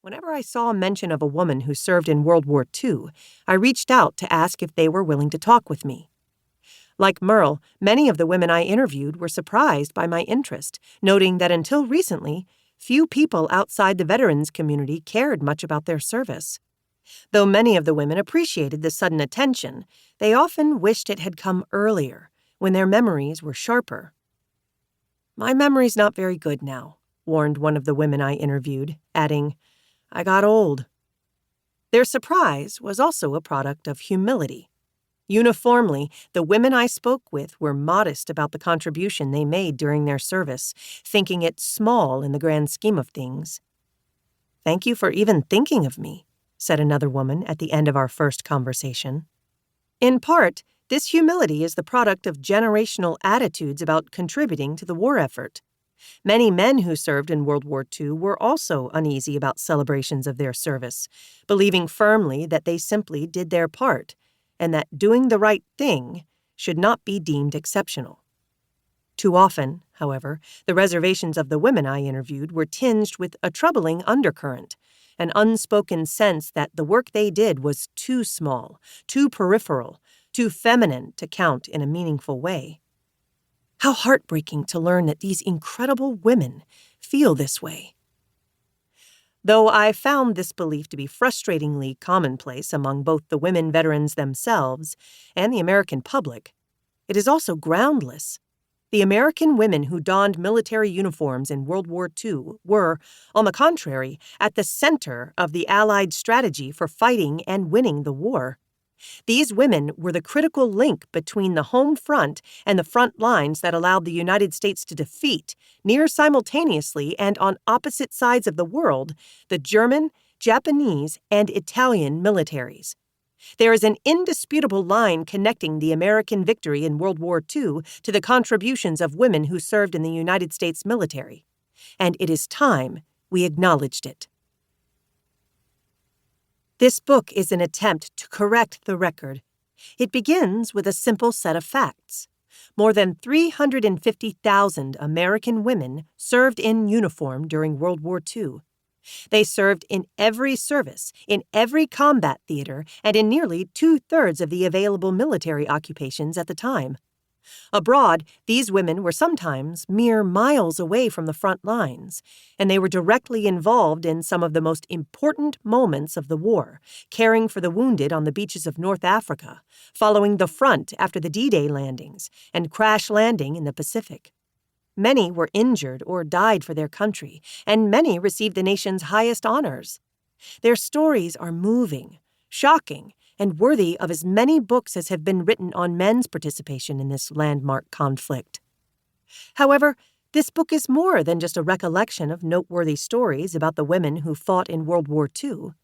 Whenever I saw a mention of a woman who served in World War II, I reached out to ask if they were willing to talk with me. Like Merle, many of the women I interviewed were surprised by my interest, noting that until recently, few people outside the veterans community cared much about their service. Though many of the women appreciated the sudden attention, they often wished it had come earlier, when their memories were sharper. "My memory's not very good now," warned one of the women I interviewed, adding, "I got old." Their surprise was also a product of humility. Uniformly, the women I spoke with were modest about the contribution they made during their service, thinking it small in the grand scheme of things. "Thank you for even thinking of me," said another woman at the end of our first conversation. In part, this humility is the product of generational attitudes about contributing to the war effort. Many men who served in World War II were also uneasy about celebrations of their service, believing firmly that they simply did their part, and that doing the right thing should not be deemed exceptional. Too often, however, the reservations of the women I interviewed were tinged with a troubling undercurrent, an unspoken sense that the work they did was too small, too peripheral, too feminine to count in a meaningful way. How heartbreaking to learn that these incredible women feel this way. Though I found this belief to be frustratingly commonplace among both the women veterans themselves and the American public, it is also groundless. The American women who donned military uniforms in World War II were, on the contrary, at the center of the Allied strategy for fighting and winning the war. These women were the critical link between the home front and the front lines that allowed the United States to defeat, near simultaneously and on opposite sides of the world, the German, Japanese, and Italian militaries. There is an indisputable line connecting the American victory in World War II to the contributions of women who served in the United States military, and it is time we acknowledged it. This book is an attempt to correct the record. It begins with a simple set of facts. More than 350,000 American women served in uniform during World War II. They served in every service, in every combat theater, and in nearly 2/3 of the available military occupations at the time. Abroad, these women were sometimes mere miles away from the front lines, and they were directly involved in some of the most important moments of the war, caring for the wounded on the beaches of North Africa, following the front after the D-Day landings, and crash landing in the Pacific. Many were injured or died for their country, and many received the nation's highest honors. Their stories are moving, shocking, and worthy of as many books as have been written on men's participation in this landmark conflict. However, this book is more than just a recollection of noteworthy stories about the women who fought in World War II.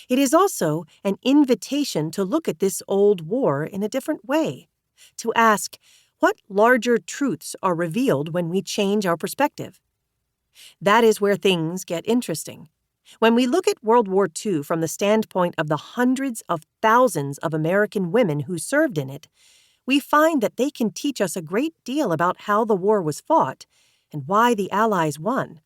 It is also an invitation to look at this old war in a different way, to ask, what larger truths are revealed when we change our perspective? That is where things get interesting. When we look at World War II from the standpoint of the hundreds of thousands of American women who served in it, we find that they can teach us a great deal about how the war was fought and why the Allies won.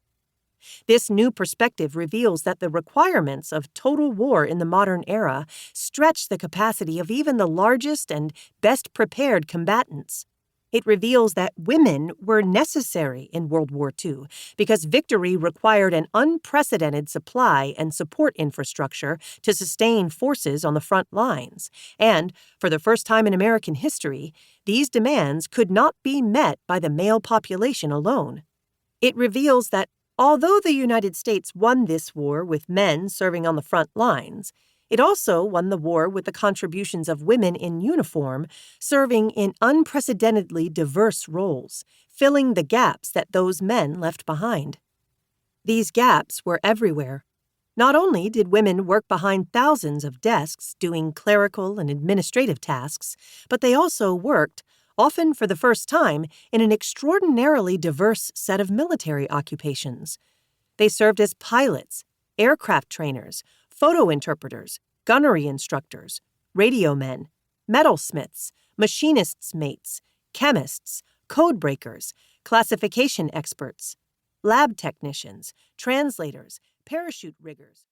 This new perspective reveals that the requirements of total war in the modern era stretch the capacity of even the largest and best prepared combatants. It reveals that women were necessary in World War II because victory required an unprecedented supply and support infrastructure to sustain forces on the front lines. And, for the first time in American history, these demands could not be met by the male population alone. It reveals that although the United States won this war with men serving on the front lines, it also won the war with the contributions of women in uniform, serving in unprecedentedly diverse roles, filling the gaps that those men left behind. These gaps were everywhere. Not only did women work behind thousands of desks doing clerical and administrative tasks, but they also worked, often for the first time, in an extraordinarily diverse set of military occupations. They served as pilots, aircraft trainers, photo interpreters, gunnery instructors, radiomen, metalsmiths, machinists' mates, chemists, codebreakers, classification experts, lab technicians, translators, parachute riggers.